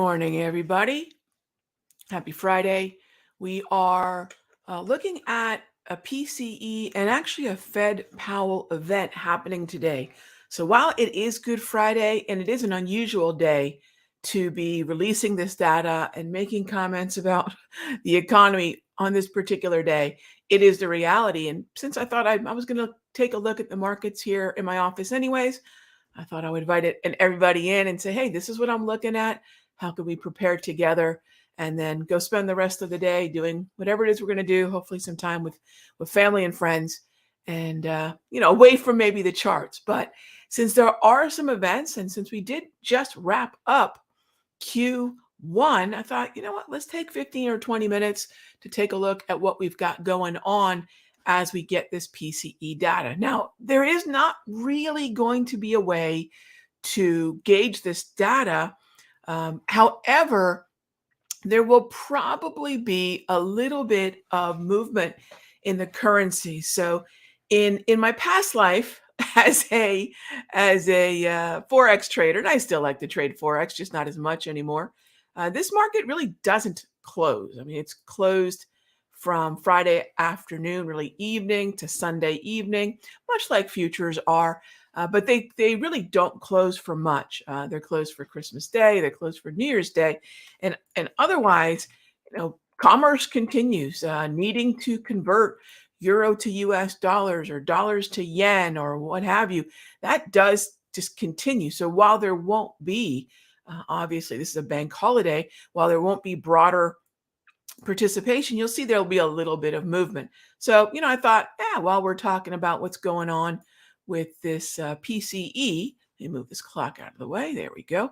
morning, everybody. Happy Friday. We are looking at a PCE and actually a Fed Powell event happening today. So while it is Good Friday and it is an unusual day to be releasing this data and making comments about the economy on this particular day, it is the reality. And since I thought I was going to take a look at the markets here in my office anyways, I thought I would invite everybody in and say, hey, this is what I'm looking at. How can we prepare together? And then go spend the rest of the day doing whatever it is we're going to do, hopefully some time with family and friends and, away from maybe the charts. But since there are some events and since we did just wrap up Q1, I thought, you know what, let's take 15 or 20 minutes to take a look at what we've got going on as we get this PCE data. Now, there is not really going to be a way to gauge this data. However, there will probably be a little bit of movement in the currency. So in my past life as a forex trader, and I still like to trade forex, just not as much anymore, this market really doesn't close. I mean, it's closed from Friday afternoon, really evening, to Sunday evening, much like futures are. But they really don't close for much. They're closed for Christmas Day. They're closed for New Year's Day, and otherwise, commerce continues. Needing to convert euro to U.S. dollars or dollars to yen or what have you, that does just continue. So while there won't be, obviously this is a bank holiday, while there won't be broader participation, you'll see there'll be a little bit of movement. So, I thought, while we're talking about what's going on with this PCE, let me move this clock out of the way. There we go.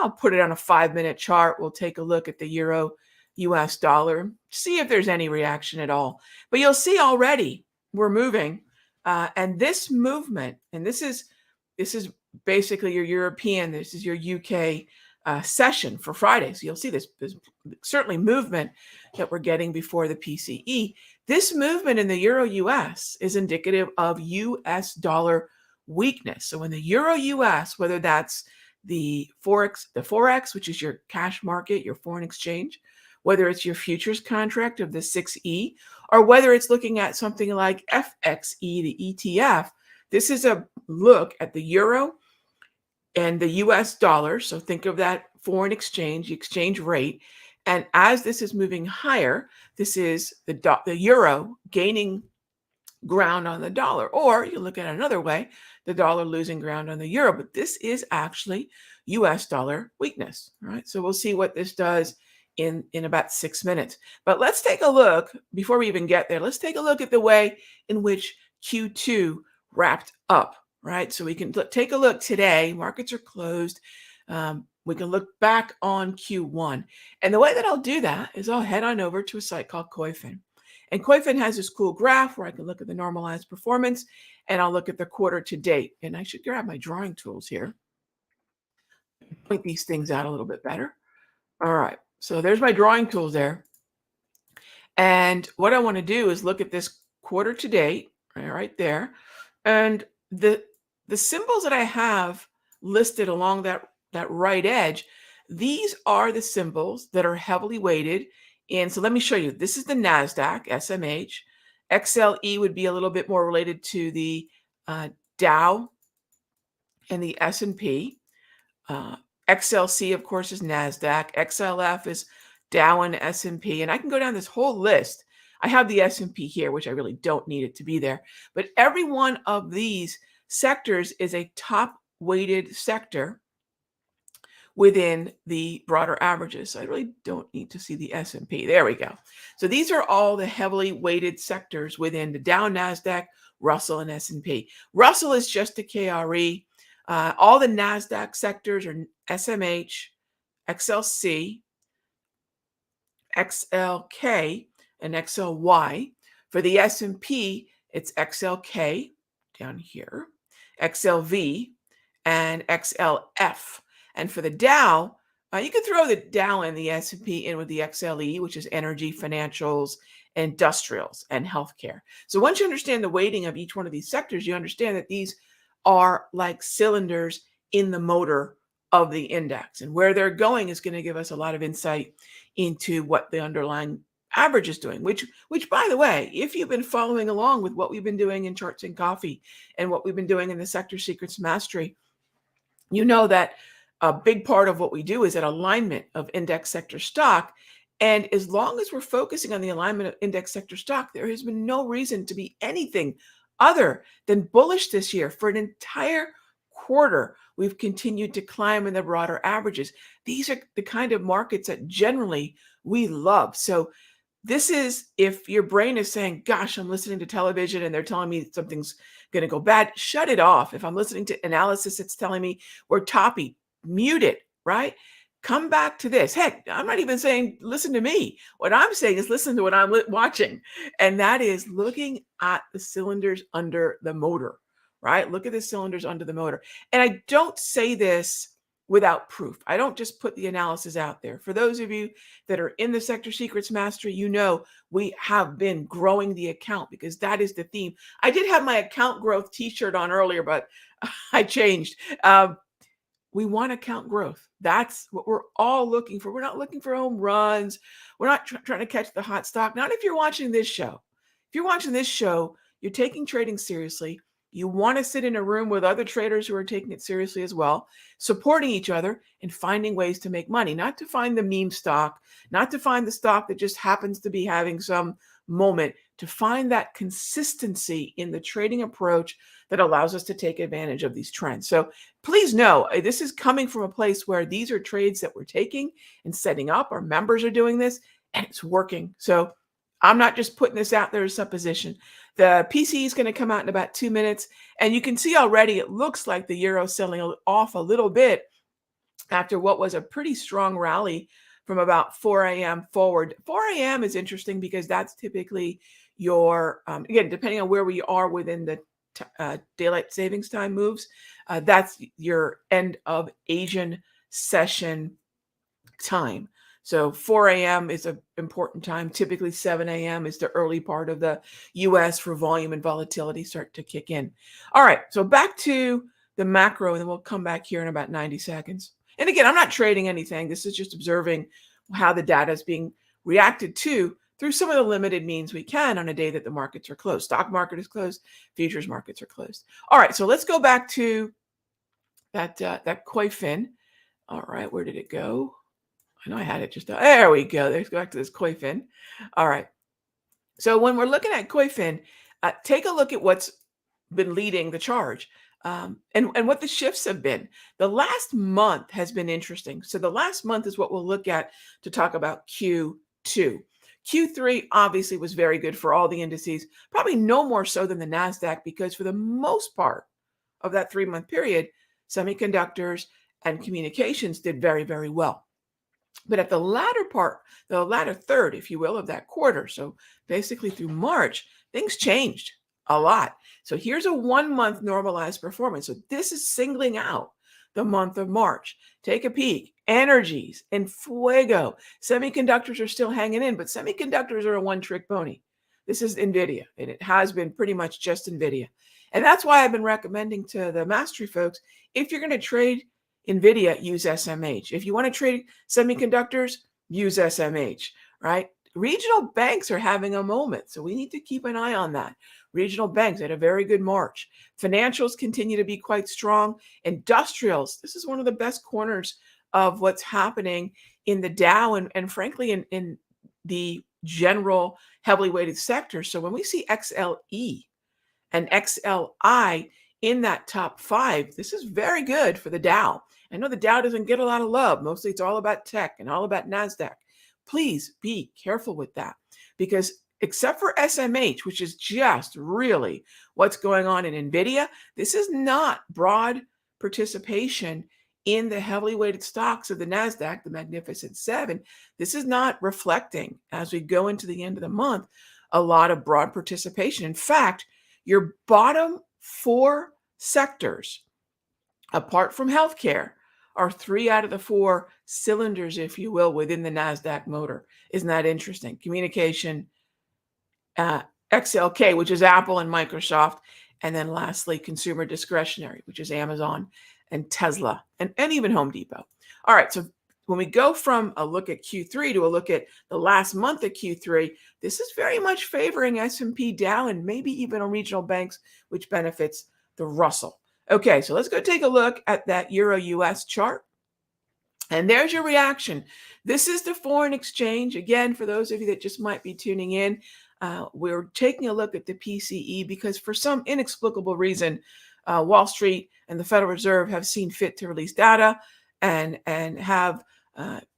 I'll put it on a 5-minute chart. We'll take a look at the euro US dollar, see if there's any reaction at all. But you'll see already we're moving. And this movement, and this is basically your European, this is your UK session for Friday. So you'll see there's certainly movement that we're getting before the PCE. This movement in the Euro US is indicative of US dollar weakness. So in the Euro US, whether that's the Forex, which is your cash market, your foreign exchange, whether it's your futures contract of the 6E, or whether it's looking at something like FXE, the ETF, this is a look at the euro and the US dollar. So think of that foreign exchange, the exchange rate. And as this is moving higher, this is the euro gaining ground on the dollar. Or you look at it another way, the dollar losing ground on the euro. But this is actually US dollar weakness, right? So we'll see what this does in about 6 minutes. But let's take a look, before we even get there, let's take a look at the way in which Q2 wrapped up. Right, so we can take a look today. Markets are closed. We can look back on Q1. And the way that I'll do that is I'll head on over to a site called Koyfin. And Koyfin has this cool graph where I can look at the normalized performance and I'll look at the quarter to date. And I should grab my drawing tools here. Point these things out a little bit better. All right, so there's my drawing tools there. And what I want to do is look at this quarter to date, right there. And the symbols that I have listed along that right edge, these are the symbols that are heavily weighted in. So let me show you. This is the NASDAQ, SMH. XLE would be a little bit more related to the Dow and the S&P. XLC, of course, is NASDAQ. XLF is Dow and S&P. And I can go down this whole list. I have the S&P here, which I really don't need it to be there. But every one of these sectors is a top weighted sector within the broader averages. So I really don't need to see the S&P. There we go. So these are all the heavily weighted sectors within the Dow, NASDAQ, Russell, and S&P. Russell is just a KRE. All the NASDAQ sectors are SMH, XLC, XLK, and XLY. For the S&P, it's XLK down here, XLV, and XLF. And for the Dow, you can throw the Dow and the S&P in with the XLE, which is energy, financials, industrials, and healthcare. So once you understand the weighting of each one of these sectors, you understand that these are like cylinders in the motor of the index. And where they're going is going to give us a lot of insight into what the underlying average is doing, which by the way, if you've been following along with what we've been doing in Charts and Coffee and what we've been doing in the Sector Secrets Mastery, you know that a big part of what we do is an alignment of index sector stock. And as long as we're focusing on the alignment of index sector stock, there has been no reason to be anything other than bullish this year. For an entire quarter, we've continued to climb in the broader averages. These are the kind of markets that generally we love. So this is, if your brain is saying, gosh, I'm listening to television and they're telling me something's going to go bad, shut it off. If I'm listening to analysis, it's telling me we're toppy, mute it, right? Come back to this. Heck, I'm not even saying listen to me. What I'm saying is listen to what I'm watching. And that is looking at the cylinders under the motor, right? Look at the cylinders under the motor. And I don't say this without proof. I don't just put the analysis out there. For those of you that are in the Sector Secrets Mastery, you know we have been growing the account because that is the theme. I did have my account growth t-shirt on earlier, but I changed. We want account growth. That's what we're all looking for. We're not looking for home runs. We're not trying to catch the hot stock. Not if you're watching this show. If you're watching this show, you're taking trading seriously. You want to sit in a room with other traders who are taking it seriously as well, supporting each other and finding ways to make money, not to find the meme stock, not to find the stock that just happens to be having some moment, to find that consistency in the trading approach that allows us to take advantage of these trends. So please know, this is coming from a place where these are trades that we're taking and setting up. Our members are doing this and it's working. So I'm not just putting this out there as supposition. The PCE is going to come out in about 2 minutes. And you can see already it looks like the euro selling off a little bit after what was a pretty strong rally from about 4 a.m. forward. 4 a.m. is interesting because that's typically your, again, depending on where we are within the daylight savings time moves, that's your end of Asian session time. So 4 a.m. is an important time. Typically 7 a.m. is the early part of the US for volume and volatility start to kick in. All right, so back to the macro, and then we'll come back here in about 90 seconds. And again, I'm not trading anything. This is just observing how the data is being reacted to through some of the limited means we can on a day that the markets are closed. Stock market is closed, futures markets are closed. All right, so let's go back to that koi fin. All right, where did it go? I know I had it just, there we go. Let's go back to this koi fin. All right. So when we're looking at koi fin, take a look at what's been leading the charge and what the shifts have been. The last month has been interesting. So the last month is what we'll look at to talk about Q2. Q3 obviously was very good for all the indices, probably no more so than the NASDAQ, because for the most part of that 3-month period, semiconductors and communications did very, very well. But at the latter part, the latter third, if you will, of that quarter, so basically through March, things changed a lot. So here's a 1-month normalized performance. So this is singling out the month of March. Take a peek. Energies and Fuego. Semiconductors are still hanging in, but semiconductors are a one-trick pony. This is NVIDIA, and it has been pretty much just NVIDIA. And that's why I've been recommending to the Mastery folks, if you're going to trade NVIDIA, use SMH. If you want to trade semiconductors, use SMH, right? Regional banks are having a moment, so we need to keep an eye on that. Regional banks had a very good March. Financials continue to be quite strong. Industrials, this is one of the best corners of what's happening in the Dow and frankly, in the general heavily weighted sector. So when we see XLE and XLI in that top 5, this is very good for the Dow. I know the Dow doesn't get a lot of love. Mostly it's all about tech and all about NASDAQ. Please be careful with that, because except for SMH, which is just really what's going on in NVIDIA, this is not broad participation in the heavily weighted stocks of the NASDAQ, the Magnificent Seven. This is not reflecting, as we go into the end of the month, a lot of broad participation. In fact, your bottom 4 sectors, apart from healthcare, are 3 out of the 4 cylinders, if you will, within the NASDAQ motor. Isn't that interesting? Communication, XLK, which is Apple and Microsoft, and then lastly, consumer discretionary, which is Amazon and Tesla and even Home Depot. All right, so when we go from a look at Q3 to a look at the last month of Q3, this is very much favoring S&P Dow and maybe even on regional banks, which benefits the Russell. Okay, so let's go take a look at that Euro US chart. And there's your reaction. This is the foreign exchange. Again, for those of you that just might be tuning in, we're taking a look at the PCE because for some inexplicable reason, Wall Street and the Federal Reserve have seen fit to release data and have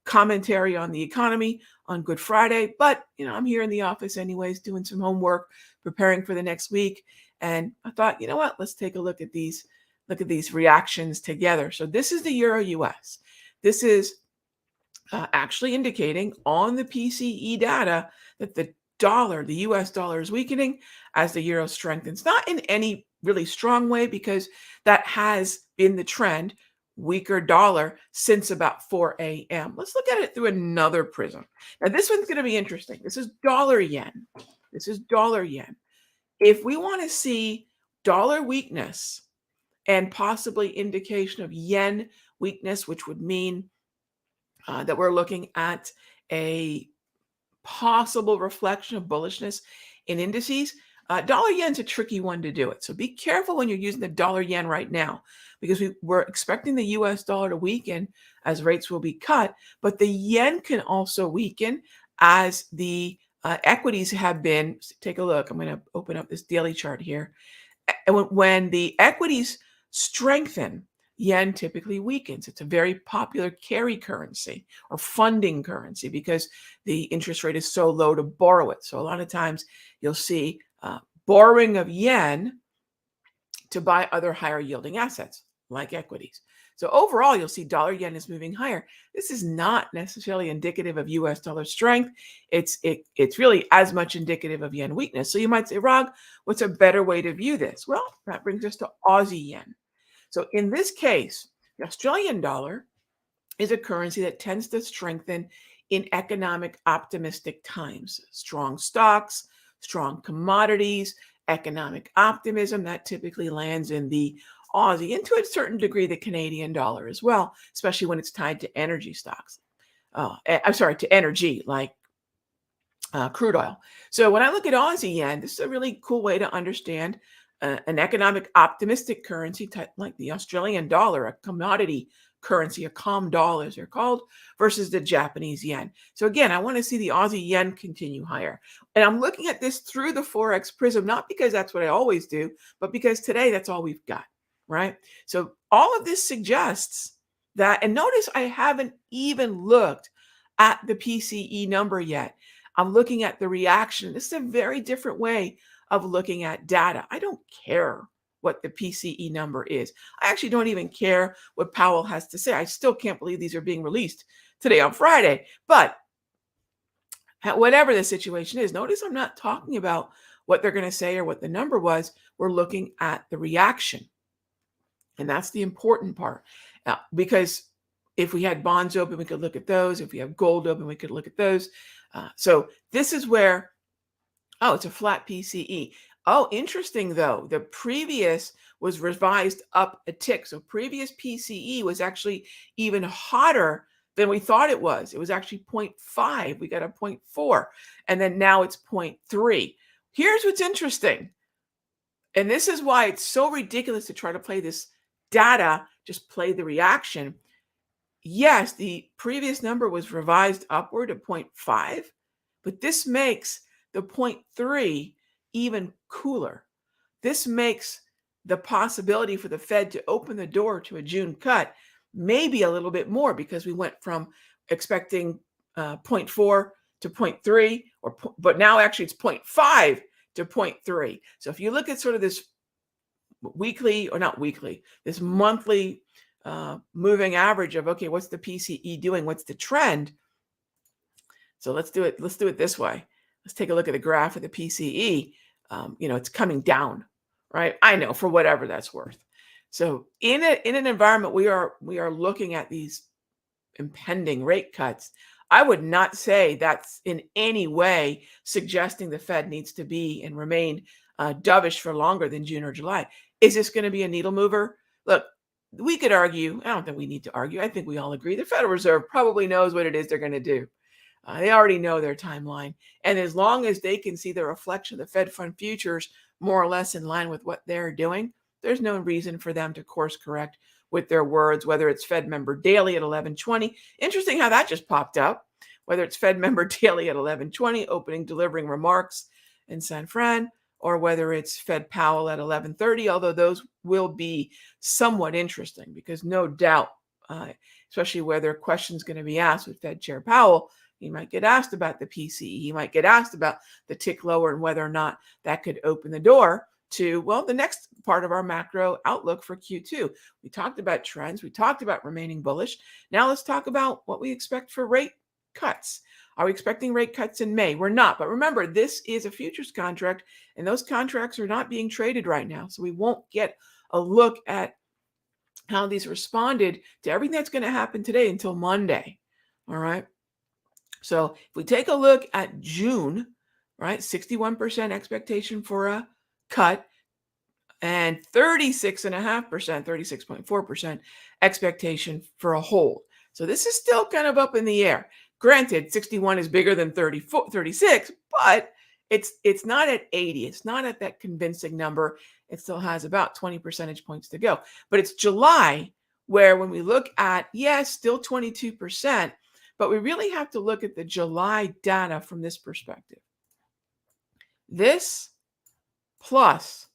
commentary on the economy on Good Friday. But, I'm here in the office anyways, doing some homework, preparing for the next week. And I thought, you know what, let's take a look at these reactions together. So this is the Euro US. This is actually indicating on the PCE data that the US dollar is weakening as the euro strengthens. Not in any really strong way because that has been the trend, weaker dollar since about 4 a.m. Let's look at it through another prism. Now, this one's going to be interesting. This is dollar yen. This is dollar yen. If we want to see dollar weakness and possibly indication of yen weakness, which would mean that we're looking at a possible reflection of bullishness in indices. Dollar yen's a tricky one to do it. So be careful when you're using the dollar yen right now because we're expecting the US dollar to weaken as rates will be cut, but the yen can also weaken as the equities have been. Take a look. I'm going to open up this daily chart here. And when the equities strengthen, yen typically weakens. It's a very popular carry currency or funding currency because the interest rate is so low to borrow it. So a lot of times you'll see borrowing of yen to buy other higher yielding assets like equities. So overall, you'll see dollar yen is moving higher. This is not necessarily indicative of US dollar strength. It's really as much indicative of yen weakness. So you might say, Rog, what's a better way to view this? Well, that brings us to Aussie yen. So in this case, the Australian dollar is a currency that tends to strengthen in economic optimistic times. Strong stocks, strong commodities, economic optimism, that typically lands in the Aussie and to a certain degree the Canadian dollar as well, especially when it's tied to energy stocks. To energy like crude oil. So when I look at Aussie yen, this is a really cool way to understand an economic optimistic currency like the Australian dollar, a commodity currency, a com doll as they're called, versus the Japanese yen. So again, I want to see the Aussie yen continue higher. And I'm looking at this through the Forex prism, not because that's what I always do, but because today that's all we've got, right? So all of this suggests that, and notice I haven't even looked at the PCE number yet. I'm looking at the reaction. This is a very different way of looking at data. I don't care what the PCE number is. I actually don't even care what Powell has to say. I still can't believe these are being released today on Friday. But whatever the situation is, notice I'm not talking about what they're going to say or what the number was. We're looking at the reaction. And that's the important part. Because if we had bonds open, we could look at those. If we have gold open, we could look at those. So this is where, it's a flat PCE. Oh, interesting though. The previous was revised up a tick. So previous PCE was actually even hotter than we thought it was. It was actually 0.5. We got a 0.4. And then now it's 0.3. Here's what's interesting. And this is why it's so ridiculous to try to play this data, just play the reaction. Yes, the previous number was revised upward to 0.5, but this makes the 0.3 even cooler. This makes the possibility for the Fed to open the door to a June cut maybe a little bit more because we went from expecting 0.4 to 0.3, but now actually it's 0.5 to 0.3. So if you look at sort of this this monthly moving average of, okay, what's the PCE doing? What's the trend? So let's do it this way. Let's take a look at the graph of the PCE. It's coming down, right? I know, for whatever that's worth. So in an environment we are looking at these impending rate cuts, I would not say that's in any way suggesting the Fed needs to be and remain dovish for longer than June or July. Is this going to be a needle mover? Look, we could argue. I don't think we need to argue. I think we all agree the Federal Reserve probably knows what it is they're going to do. They already know their timeline. And as long as they can see the reflection of the Fed fund futures more or less in line with what they're doing, there's no reason for them to course correct with their words, whether it's Fed member daily at 11:20. Interesting how that just popped up. Whether it's Fed member daily at 11:20, opening delivering remarks in San Fran, or whether it's Fed Powell at 11:30, although those will be somewhat interesting because no doubt, especially where there are questions going to be asked with Fed Chair Powell, he might get asked about the PCE. He might get asked about the tick lower and whether or not that could open the door to, well, the next part of our macro outlook for Q2. We talked about trends. We talked about remaining bullish. Now let's talk about what we expect for rate cuts. Are we expecting rate cuts in May? We're not. But remember, this is a futures contract, and those contracts are not being traded right now. So we won't get a look at how these responded to everything that's going to happen today until Monday. All right. So if we take a look at June, right, 61% expectation for a cut and 36.5%, 36.4% expectation for a hold. So this is still kind of up in the air. Granted, 61 is bigger than 36, but it's not at 80. It's not at that convincing number. It still has about 20 percentage points to go. But it's July where when we look at, yes, still 22%, but we really have to look at the July data from this perspective. This plus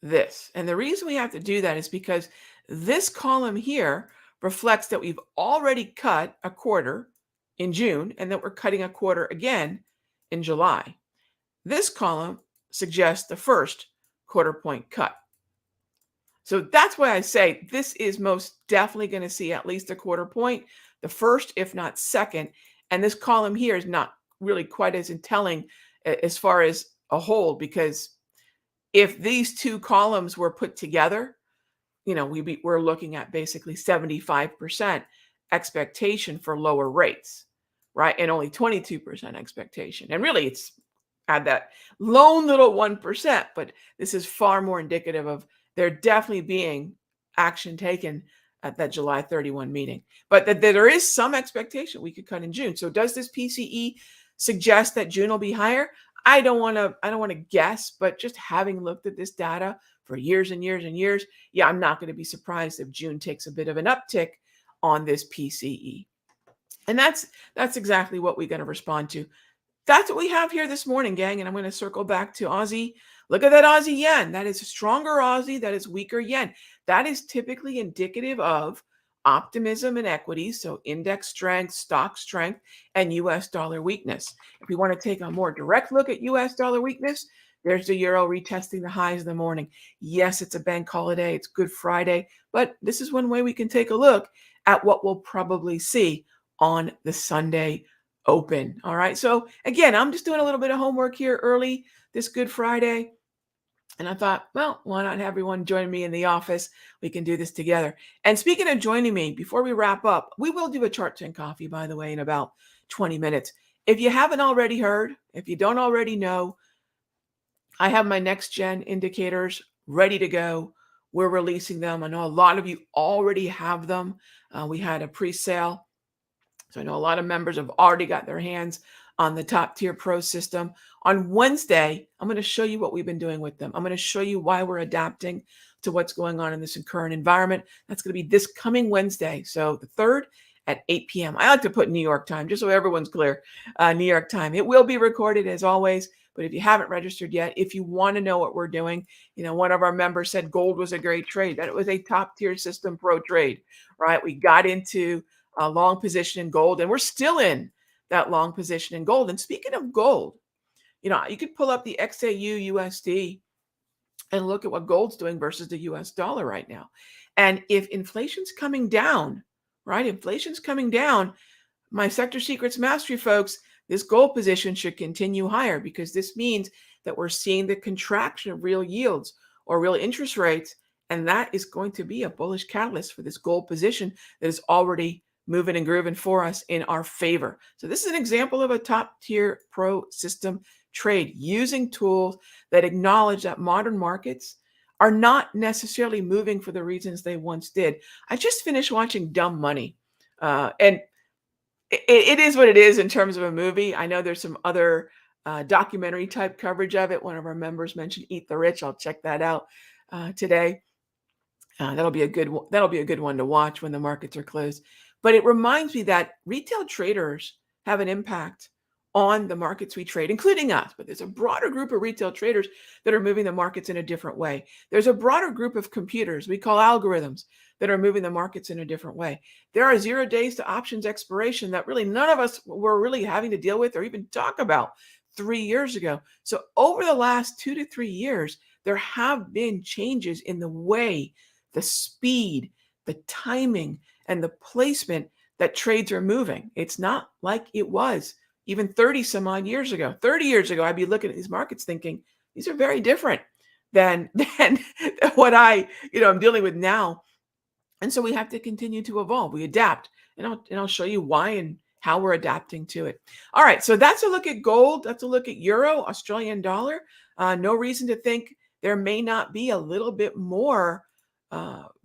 this. And the reason we have to do that is because this column here reflects that we've already cut a quarter in June and that we're cutting a quarter again in July. This column suggests the first quarter point cut. So that's why I say this is most definitely going to see at least a quarter point, the first, if not second. And this column here is not really quite as telling as far as a whole, because if these two columns were put together, we're looking at basically 75% expectation for lower rates, right? And only 22% expectation. And really it's at that lone little 1%, but this is far more indicative of there definitely being action taken at that July 31 meeting. But that there is some expectation we could cut in June. So does this PCE suggest that June will be higher? I don't want to guess, but just having looked at this data for years and years and years, yeah, I'm not going to be surprised if June takes a bit of an uptick on this PCE. And that's exactly what we're going to respond to. That's what we have here this morning, gang. And I'm going to circle back to Aussie. Look at that Aussie yen. That is a stronger Aussie. That is weaker yen. That is typically indicative of optimism in equities, so index strength, stock strength, and U.S. dollar weakness. If we want to take a more direct look at U.S. dollar weakness, there's the euro retesting the highs of the morning. Yes, it's a bank holiday. It's Good Friday. But this is one way we can take a look at what we'll probably see on the Sunday open. All right. So again, I'm just doing a little bit of homework here early this Good Friday. And I thought, well, why not have everyone join me in the office? We can do this together. And speaking of joining me, before we wrap up, we will do a Charts and Coffee, by the way, in about 20 minutes. If you haven't already heard, if you don't already know, I have my next gen indicators ready to go. We're releasing them. I know a lot of you already have them. We had a pre-sale. So I know a lot of members have already got their hands on the top tier pro system. On Wednesday, I'm going to show you what we've been doing with them. I'm going to show you why we're adapting to what's going on in this current environment. That's going to be this coming Wednesday. So the 3rd at 8 p.m. I like to put New York time, just so everyone's clear. New York time. It will be recorded as always. But if you haven't registered yet, if you want to know what we're doing, one of our members said gold was a great trade. That it was a top tier system pro trade, right? We got into a long position in gold, and we're still in that long position in gold. And speaking of gold, you could pull up the XAU USD and look at what gold's doing versus the US dollar right now. And if inflation's coming down, right? Inflation's coming down, my sector secrets mastery folks, this gold position should continue higher, because this means that we're seeing the contraction of real yields or real interest rates. And that is going to be a bullish catalyst for this gold position that is already moving and grooving for us in our favor. So this is an example of a top tier pro system trade using tools that acknowledge that modern markets are not necessarily moving for the reasons they once did. I just finished watching Dumb Money, and it is what it is in terms of a movie. I know there's some other documentary type coverage of it. One of our members mentioned Eat the Rich. I'll check that out today. That'll be a good one. That'll be a good one to watch when the markets are closed. But it reminds me that retail traders have an impact on the markets we trade, including us. But there's a broader group of retail traders that are moving the markets in a different way. There's a broader group of computers we call algorithms that are moving the markets in a different way. There are 0 days to options expiration that really none of us were really having to deal with or even talk about 3 years ago. So over the last 2 to 3 years, there have been changes in the way, the speed, the timing, and the placement that trades are moving. It's not like it was even 30 some odd years ago. 30 years ago, I'd be looking at these markets thinking, these are very different than what I'm dealing with now. And so we have to continue to evolve. We adapt. And I'll show you why and how we're adapting to it. All right. So that's a look at gold. That's a look at euro, Australian dollar. No reason to think there may not be a little bit more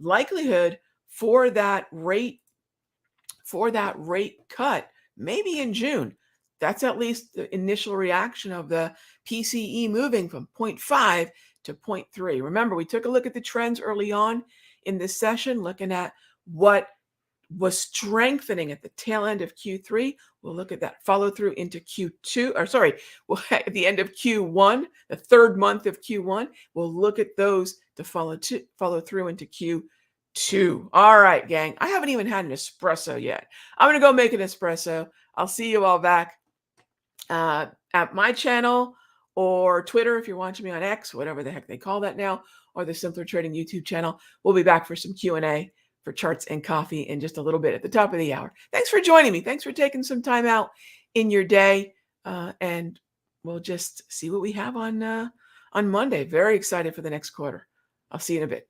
likelihood for that rate cut, maybe in June. That's at least the initial reaction of the PCE moving from 0.5 to 0.3. Remember, we took a look at the trends early on in this session, looking at what was strengthening at the tail end of Q3. We'll look at that follow through into Q2, or sorry, at the end of Q1, the third month of Q1. We'll look at those to follow through into Q2. All right, gang. I haven't even had an espresso yet. I'm going to go make an espresso. I'll see you all back at my channel or Twitter if you're watching me on X, whatever the heck they call that now, or the Simpler Trading YouTube channel. We'll be back for some Q&A for charts and coffee in just a little bit at the top of the hour. Thanks for joining me. Thanks for taking some time out in your day, and we'll just see what we have on Monday. Very excited for the next quarter. I'll see you in a bit.